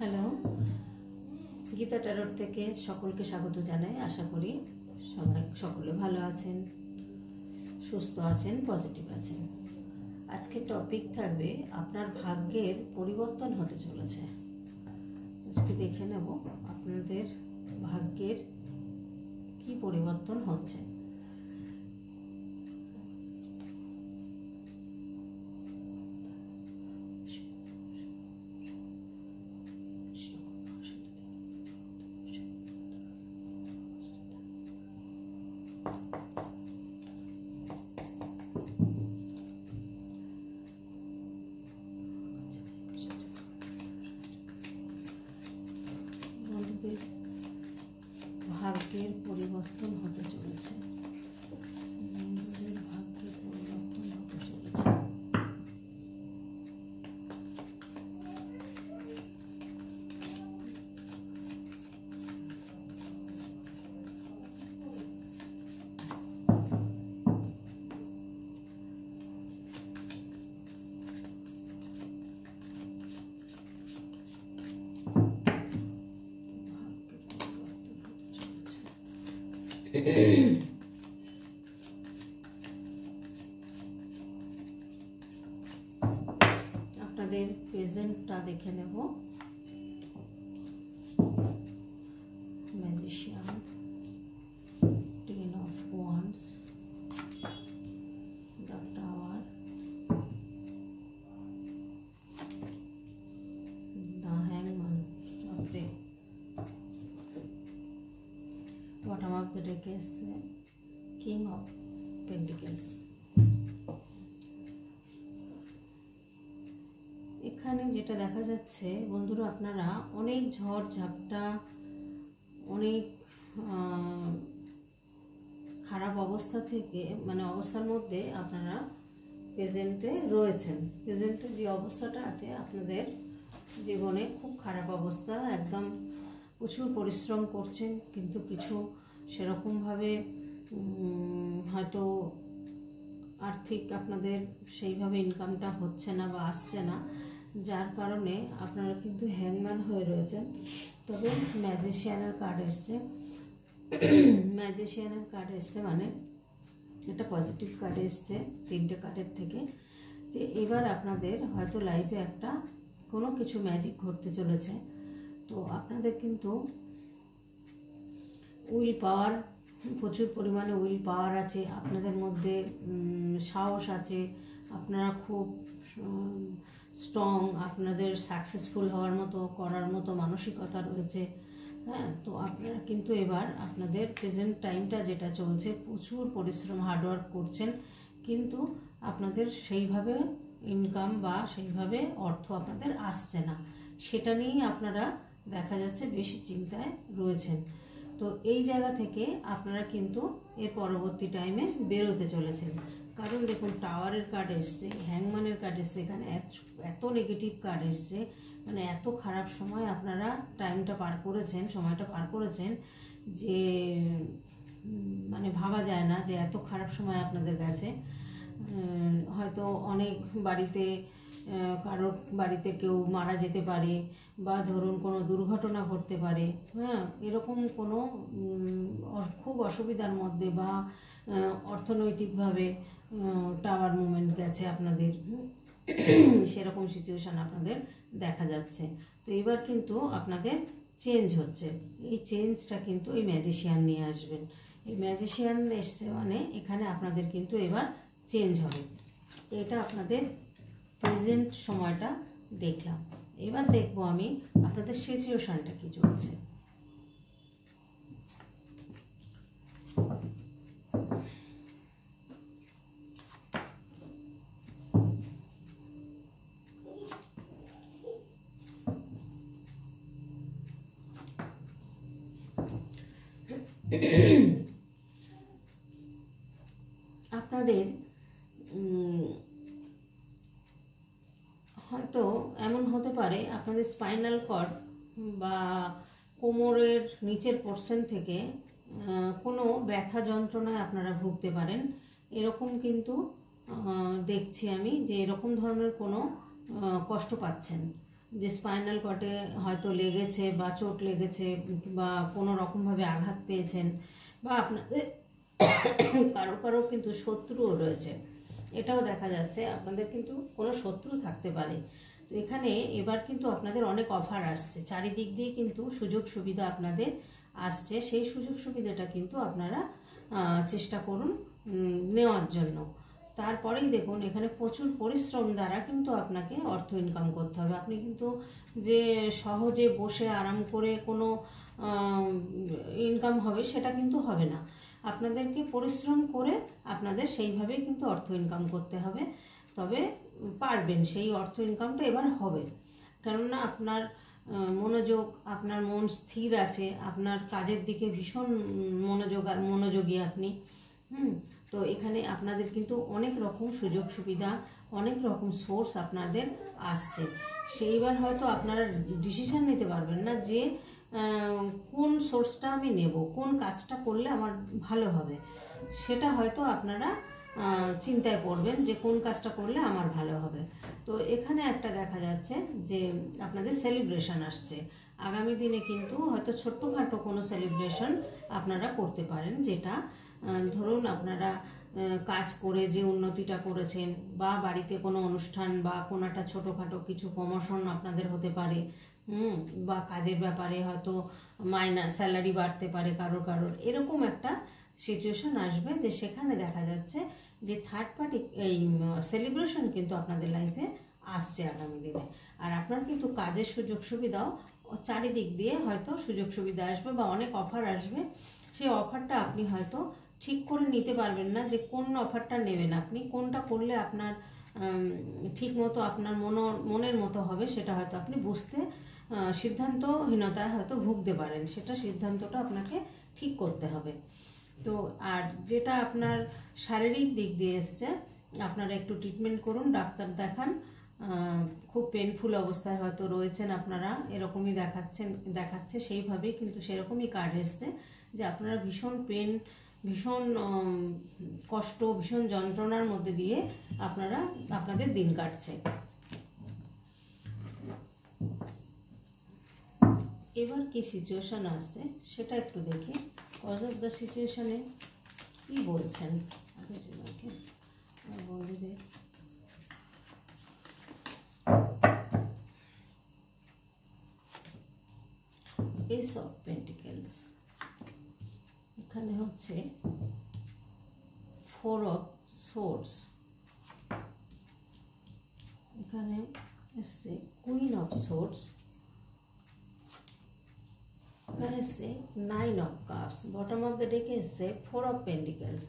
Hello, Gita tarot থেকে সকলকে স্বাগত জানাই। আশা করি সকলে ভালো আছেন, সুস্থ আছেন, পজিটিভ আছেন। আজকে টপিক থাকবে আপনার ভাগ্যের পরিবর্তন হতে চলেছে। আজকে দেখে নেব আপনাদের ভাগ্যের কি পরিবর্তন হচ্ছে। ভাগ্যের পরিবর্তন হতে চলেছে, ভাগ্যের পরিবর্তন হতে চলেছে। আপনাদের প্রেজেন্টটা দেখে নেব। Magician, 10 of Wands, the Tower, the Hangman, bottom of the deck is King of Pentacles. এখানে যেটা দেখা যাচ্ছে বন্ধুরা, আপনারা অনেক ঝড় ঝাপটা, অনেক খারাপ অবস্থা থেকে অবস্থার মধ্যে আপনারা প্রেজেন্টে রয়েছেন। প্রেজেন্টে যে অবস্থাটা আছে আপনাদের জীবনে খুব খারাপ অবস্থা, একদম প্রচুর পরিশ্রম করছেন, কিন্তু কিছু সেরকমভাবে হয়তো আর্থিক আপনাদের সেইভাবে ইনকামটা হচ্ছে না বা আসছে না, যার কারণে আপনারা কিন্তু হ্যাংম্যান হয়ে রয়েছেন। তবে ম্যাজিশিয়ানের কার্ড এসছে, ম্যাজিশিয়ানের কার্ড এসছে মানে একটা পজিটিভ কার্ড এসছে 3টে কার্ডের থেকে, যে এবার আপনাদের হয়তো লাইফে একটা কোনো কিছু ম্যাজিক ঘটতে চলেছে। তো আপনাদের কিন্তু উইল পাওয়ার, প্রচুর পরিমাণে উইল পাওয়ার আছে আপনাদের মধ্যে, সাহস আছে, আপনারা খুব স্ট্রং, আপনাদের সাকসেসফুল হওয়ার মতো, করার মতো মানসিকতা রয়েছে। হ্যাঁ, তো আপনারা কিন্তু এবার আপনাদের প্রেজেন্ট টাইমটা যেটা চলছে, প্রচুর পরিশ্রম, হার্ডওয়ার্ক করছেন, কিন্তু আপনাদের সেইভাবে ইনকাম বা সেইভাবে অর্থ আপনাদের আসছে না, সেটা নিয়েই আপনারা দেখা যাচ্ছে বেশি চিন্তায় রয়েছেন। তো এই জায়গা থেকে আপনারা কিন্তু এর পরবর্তী টাইমে বেরোতে চলেছেন। কারণ দেখুন, টাওয়ারের কার্ড এসছে, হ্যাংম্যানের কার্ড এসছে, এখানে এত নেগেটিভ কার্ড এসছে, এত খারাপ সময় আপনারা টাইমটা পার করেছেন, সময়টা পার করেছেন, যে ভাবা যায় না যে এত খারাপ সময় আপনাদের কাছে। হয়তো অনেক বাড়িতে, কারোর বাড়িতে কেউ মারা যেতে পারে, বা ধরুন কোনো দুর্ঘটনা ঘটতে পারে। হ্যাঁ, এরকম কোনো খুব অসুবিধার মধ্যে বা অর্থনৈতিকভাবে টাওয়ার মুভমেন্ট গেছে আপনাদের, সেরকম সিচুয়েশান আপনাদের দেখা যাচ্ছে। তো এবার কিন্তু আপনাদের চেঞ্জ হচ্ছে, এই চেঞ্জটা কিন্তু এই ম্যাজিশিয়ান নিয়ে আসবেন। এই ম্যাজিশিয়ান এসছে মানে এখানে আপনাদের কিন্তু এবার চেঞ্জ হবে। এটা আপনাদের প্রেজেন্ট সময়টা দেখলাম। এবার দেখবো আমি আপনাদের সিচুয়েশনটা কি চলছে। আপনাদের হয়তো এমন হতে পারে আপনাদের স্পাইনাল কর্ড বা কোমরের নিচের পোর্শন থেকে কোনো ব্যথা যন্ত্রণায় আপনারা ভুগতে পারেন। এরকম কিন্তু দেখছি আমি যে এরকম ধরনের কোনো কষ্ট পাচ্ছেন। যে স্পাইনাল কর্ডে হয়তো লেগেছে বা চোট লেগেছে বা কোনো রকমভাবে আঘাত পেয়েছেন, বা আপনাদের কারো কারো কিন্তু শত্রুও রয়েছে, এটাও দেখা যাচ্ছে। আপনাদের কিন্তু কোনো শত্রু থাকতে পারে। তো এখানে এবার কিন্তু আপনাদের অনেক অফার আসছে, চারিদিক দিয়ে কিন্তু সুযোগ সুবিধা আপনাদের আসছে। সেই সুযোগ সুবিধাটা কিন্তু আপনারা চেষ্টা করুন নেওয়ার জন্য। তারপরেই দেখুন এখানে প্রচুর পরিশ্রম দ্বারা কিন্তু আপনাকে অর্থ ইনকাম করতে হবে। আপনি কিন্তু যে সহজে বসে আরাম করে কোনো ইনকাম হবে সেটা কিন্তু হবে না। আপনাদেরকে পরিশ্রম করে আপনাদের সেইভাবেই কিন্তু অর্থ ইনকাম করতে হবে, তবে পারবেন, সেই অর্থ ইনকামটা এবার হবে। কেননা আপনার মনোযোগ, আপনার মন স্থির আছে, আপনার কাজের দিকে ভীষণ মনোযোগী আপনি। তো এখানে আপনাদের কিন্তু অনেক রকম সুযোগ সুবিধা, অনেক রকম সোর্স আপনাদের আসছে। সেইবার হয়তো আপনারা ডিসিশন নিতে পারবেন না যে কোন সোর্সটা আমি নেব, কোন কাজটা করলে আমার ভালো হবে, সেটা হয়তো আপনারা চিন্তায় পড়বেন যে কোন কাজটা করলে আমার ভালো হবে। তো এখানে একটা দেখা যাচ্ছে যে আপনাদের সেলিব্রেশন আসছে আগামী দিনে, কিন্তু হয়তো ছোট্টখাটো কোনো সেলিব্রেশন আপনারা করতে পারেন, যেটা ধরুন আপনারা কাজ করে যে উন্নতিটা করেছেন, বা বাড়িতে কোনো অনুষ্ঠান বা কোনো একটা ছোটোখাটো কিছু প্রমোশন আপনাদের হতে পারে, বা কাজের ব্যাপারে হয়তো স্যালারি বাড়তে পারে কারোর, এরকম একটা সিচুয়েশন আসবে যে সেখানে দেখা যাচ্ছে যে থার্ড পার্টি এই সেলিব্রেশন কিন্তু আপনাদের লাইফে আসছে আগামী দিনে। আর আপনার কিন্তু কাজের সুযোগ সুবিধাও চারিদিক দিয়ে হয়তো সুযোগ সুবিধা আসবে বা অনেক অফার আসবে। সেই অফারটা আপনি হয়তো ঠিক করে নিতে পারবেন না যে কোন অফারটা নেবেন, আপনি কোনটা করলে আপনার ঠিক মতো আপনার মনের মতো হবে, সেটা হয়তো আপনি বুঝতে সিদ্ধান্তহীনতায় হয়তো ভুগতে পারেন। সেটা সিদ্ধান্তটা আপনাকে ঠিক করতে হবে। তো আর যেটা আপনার শারীরিক দিক দিয়ে এসছে, আপনারা একটু ট্রিটমেন্ট করুন, ডাক্তার দেখান। খুব পেনফুল অবস্থায় হয়তো রয়েছেন আপনারা, এরকমই দেখাচ্ছে সেইভাবেই কিন্তু সেরকমই কার্ড এসছে যে আপনারা ভীষণ পেন, ভীষণ কষ্ট, ভীষণ যন্ত্রণার মধ্যে দিয়ে আপনাদের দিন কাটছে। এবার কি সিচুয়েশন আসছে সেটা একটু দেখি। কজ অফ দ্য সিচুয়েশনে কি বলছেন বন্ধুদের। এস অফ পেন্টিকেলস, এখানে হচ্ছে 4 অফ সোর্ডস, এখানে এসছে কুইন অফ সোর্ডস, এখানে এসছে 9 of cups, bottom of the ডেকে এসছে 4 অফ পেন্টিকেলস।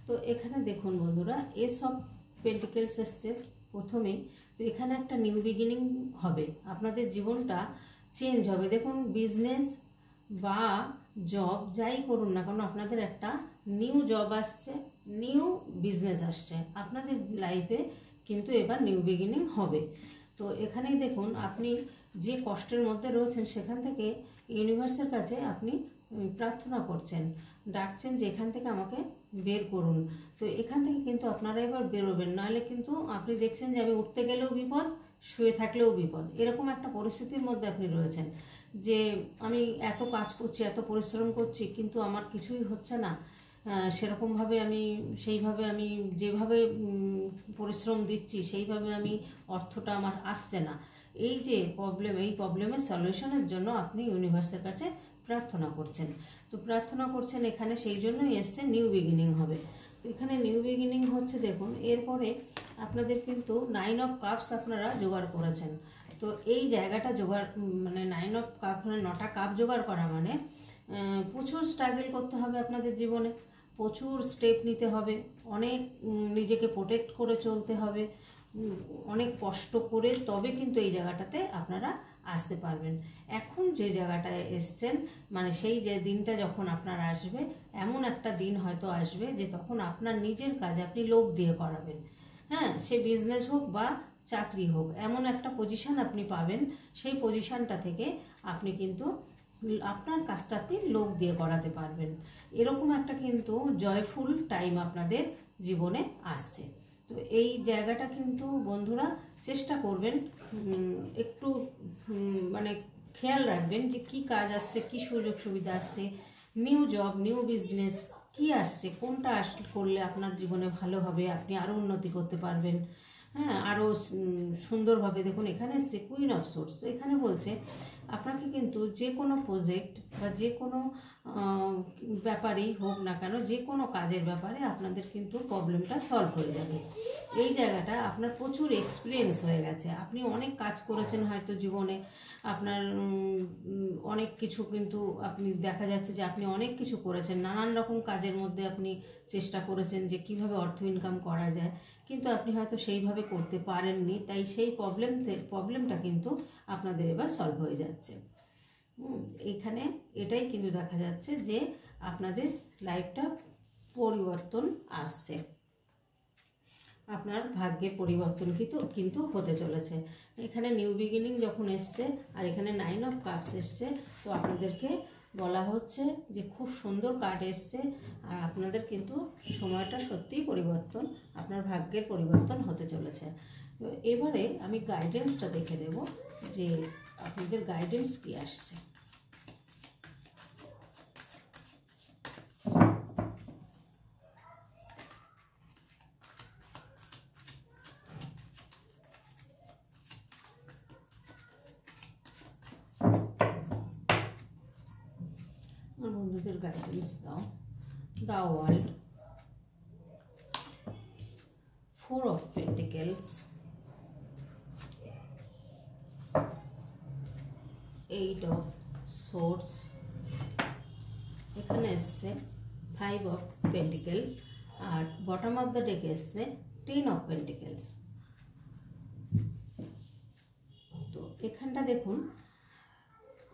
তো এখানে দেখুন বন্ধুরা, এস অফ পেন্টিকেলস এসছে প্রথমেই। তো এখানে একটা নিউ বিগিনিং হবে, আপনাদের জীবনটা চেঞ্জ হবে। দেখুন বিজনেস বা জব যাই করুন না কেন, আপনাদের একটা নিউ জব আসছে, নিউ বিজনেস আসছে, আপনাদের লাইফে কিন্তু এবার নিউ বিগিনিং হবে। তো এখানেই দেখুন আপনি যে কষ্টের মধ্যে রয়েছেন সেখান থেকে ইউনিভার্সের কাছে আপনি প্রার্থনা করছেন, ডাকছেন যে এখান থেকে আমাকে বের করুন। তো এখান থেকে কিন্তু আপনারা এবার বেরোবেন, নাহলে কিন্তু আপনি দেখছেন যে আমি উঠতে গেলেও বিপদ, শুয়ে থাকলেও বিপদ, এরকম একটা পরিস্থিতির মধ্যে আপনি রয়েছেন যে আমি এত কাজ করছি, এত পরিশ্রম করছি, কিন্তু আমার কিছুই হচ্ছে না। সেরকমভাবে সেইভাবে আমি যেভাবে পরিশ্রম দিচ্ছি সেইভাবে অর্থটা আমার আসছে না। এই যে এই প্রবলেমের সলিউশনের জন্য আপনি ইউনিভার্সের কাছে প্রার্থনা করছেন। তো প্রার্থনা করছেন এখানে সেই জন্যই এসছে নিউ বিগিনিং হবে। তো এখানে নিউ বিগিনিং হচ্ছে, দেখুন এরপরে আপনাদের কিন্তু 9 অফ কাপস আপনারা জোগাড় করেছেন। তো এই জায়গাটা জোগাড় মানে 9 অফ কাপ মানে 9টা কাপ জোগাড় করা মানে প্রচুর স্ট্রাগল করতে হবে আপনাদের জীবনে, প্রচুর স্টেপ নিতে হবে, অনেক নিজেকে প্রোটেক্ট করে চলতে হবে, অনেক কষ্ট করে তবে কিন্তু এই জায়গাটাতে আপনারা আসতে পারবেন। এখন যে জায়গাটায় এসছেন মানে সেই যে দিনটা যখন আপনার আসবে, এমন একটা দিন হয়তো আসবে যে তখন আপনার নিজের কাজ আপনি লোক দিয়ে করাবেন। হ্যাঁ, সে বিজনেস হোক বা চাকরি হোক, এমন একটা পজিশন আপনি পাবেন, সেই পজিশনটা থেকে আপনি কিন্তু আপনার কাজটা আপনি লোক দিয়ে করাতে পারবেন। এরকম একটা কিন্তু জয়ফুল টাইম আপনাদের জীবনে আসছে। তো এই জায়গাটা কিন্তু বন্ধুরা চেষ্টা করবেন একটু মানে খেয়াল রাখবেন যে কি কাজ আসছে, কি সুযোগ সুবিধা আসছে, নিউ জব, নিউ বিজনেস কি আসছে, কোনটা করলে আপনার জীবনে ভালো হবে, আপনি আরও উন্নতি করতে পারবেন। হ্যাঁ, আরও সুন্দরভাবে দেখুন এখানে এসছে কুইন অফ সোর্স। তো এখানে বলছে আপনাকে কিন্তু যে কোনো প্রজেক্ট বা যে কোনো ব্যাপারেই হোক না কেন, যে কোনো কাজের ব্যাপারে আপনাদের কিন্তু প্রবলেমটা সলভ হয়ে যাবে। এই জায়গাটা আপনার প্রচুর এক্সপিরিয়েন্স হয়ে গেছে, আপনি অনেক কাজ করেছেন হয়তো জীবনে, আপনার অনেক কিছু কিন্তু আপনি দেখা যাচ্ছে যে আপনি অনেক কিছু করেছেন, নানান রকম কাজের মধ্যে আপনি চেষ্টা করেছেন যে কিভাবে অর্থ ইনকাম করা যায়, কিন্তু আপনি হয়তো সেইভাবে করতে পারেননি, তাই সেই প্রবলেমটা কিন্তু আপনাদের এবার সলভ হয়ে যাচ্ছে। এখানে এটাই কিন্তু দেখা যাচ্ছে যে আপনাদের লাইফটা পরিবর্তন আসছে, আপনার ভাগ্যের পরিবর্তন কিন্তু হতে চলেছে। এখানে নিউ বিগিনিং যখন এসছে আর এখানে 9 অফ কাপস এসছে, তো আপনাদেরকে বলা হচ্ছে যে খুব সুন্দর কার্ড এসছে, আর আপনাদের কিন্তু সময়টা সত্যিই পরিবর্তন, আপনার ভাগ্যের পরিবর্তন হতে চলেছে। তো এবারে আমি গাইডেন্সটা দেখে দেব যে আপনাদের গাইডেন্স কি আসছে। আমার বন্ধুদের গাইডেন্স দাও। The world, 4 of pentacles, 8 of swords, এখানে এসছে 5 অফ পেন্টিকেলস, আর বটম অফ দ্য ডেকে এসছে 10 অফ পেন্টিকেলস। তো এখানটা দেখুন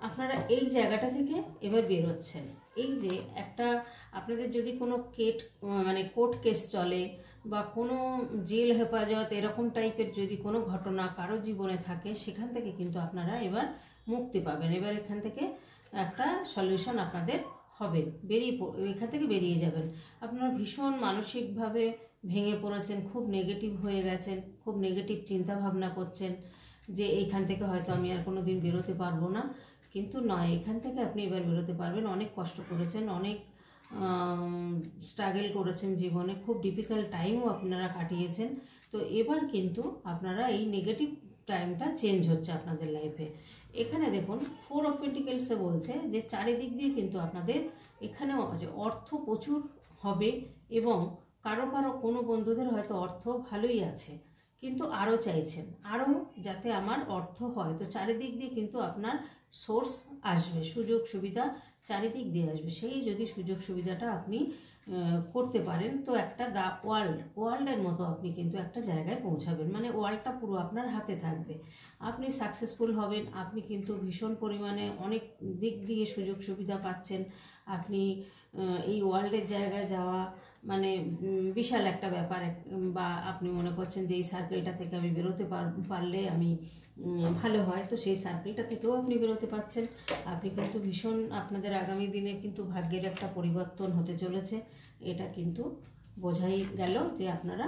আপনারা এই জায়গাটা থেকে এবার বেরোচ্ছেন। এই যে একটা আপনাদের যদি কোনো কোর্ট কেস চলে বা কোনো জেল হেফাজত এরকম টাইপের যদি কোনো ঘটনা কারো জীবনে থাকে, সেখান থেকে কিন্তু আপনারা এবার মুক্তি পাবেন। এবার এখান থেকে একটা সলিউশন আপনাদের হবে, এখান থেকে বেরিয়ে যাবেন। আপনারা ভীষণ মানসিকভাবে ভেঙে পড়েছেন, খুব নেগেটিভ হয়ে গেছেন, খুব নেগেটিভ চিন্তা ভাবনা করছেন যে এইখান থেকে হয়তো আমি আর কোনো দিন বেরোতে পারবো না, কিন্তু নয়, এখান থেকে আপনি এবার বেরোতে পারবেন। অনেক কষ্ট করেছেন, অনেক স্ট্রাগল করেছেন জীবনে, খুব ডিফিকাল্ট টাইমও আপনারা কাটিয়েছেন। তো এবার কিন্তু আপনারা এই নেগেটিভ টাইমটা চেঞ্জ হচ্ছে আপনাদের লাইফে। এখানে দেখুন 4 অফ পেন্টিকেলসে বলছে যে চারিদিক দিয়ে কিন্তু আপনাদের এখানেও আছে অর্থ প্রচুর হবে, এবং কারো কোনো বন্ধুদের হয়তো অর্থ ভালোই আছে কিন্তু আরও চাইছেন আরও যাতে আমার অর্থ হয়। তো চারিদিক দিয়ে কিন্তু আপনার সোর্স আসবে, সুযোগ সুবিধা চারিদিক দিয়ে আসবে। সেই যদি সুযোগ সুবিধাটা আপনি করতে পারেন, তো একটা ওয়ার্ল্ডের মতো আপনি কিন্তু একটা জায়গায় পৌঁছাবেন, মানে ওয়ার্ল্ডটা পুরো আপনার হাতে থাকবে, আপনি সাকসেসফুল হবেন। আপনি কিন্তু ভীষণ পরিমাণে অনেক দিক দিয়ে সুযোগ সুবিধা পাচ্ছেন। আপনি এই ওয়ার্ল্ডের জায়গায় যাওয়া মানে বিশাল একটা ব্যাপার, বা আপনি মনে করছেন যে এই সার্কেলটা থেকে আমি বেরোতে পারলে আমি ভালো হয়, তো সেই সার্কেলটা থেকেও আপনি বেরোতে পারছেন। আপনি কিন্তু ভীষণ আপনাদের আগামী দিনে কিন্তু ভাগ্যের একটা পরিবর্তন হতে চলেছে, এটা কিন্তু বোঝাই গেল যে আপনারা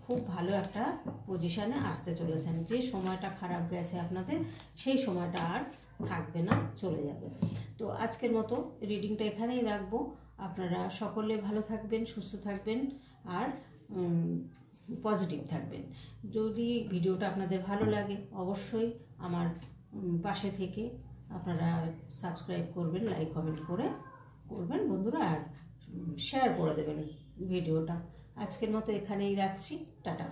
খুব ভালো একটা পজিশানে আসতে চলেছেন। যে সময়টা খারাপ গেছে আপনাদের, সেই সময়টা আর থাকবে না, চলে যাবে। তো আজকের মতো রিডিংটা এখানেই রাখবো। আপনারা সকলে ভালো থাকবেন, সুস্থ থাকবেন, আর পজিটিভ থাকবেন। যদি ভিডিওটা আপনাদের ভালো লাগে অবশ্যই আমার পাশে থেকে আপনারা সাবস্ক্রাইব করবেন, লাইক কমেন্ট করবেন বন্ধুরা, আর শেয়ার করে দেবেন ভিডিওটা। আজকের মতো এখানেই রাখছি, টাটা।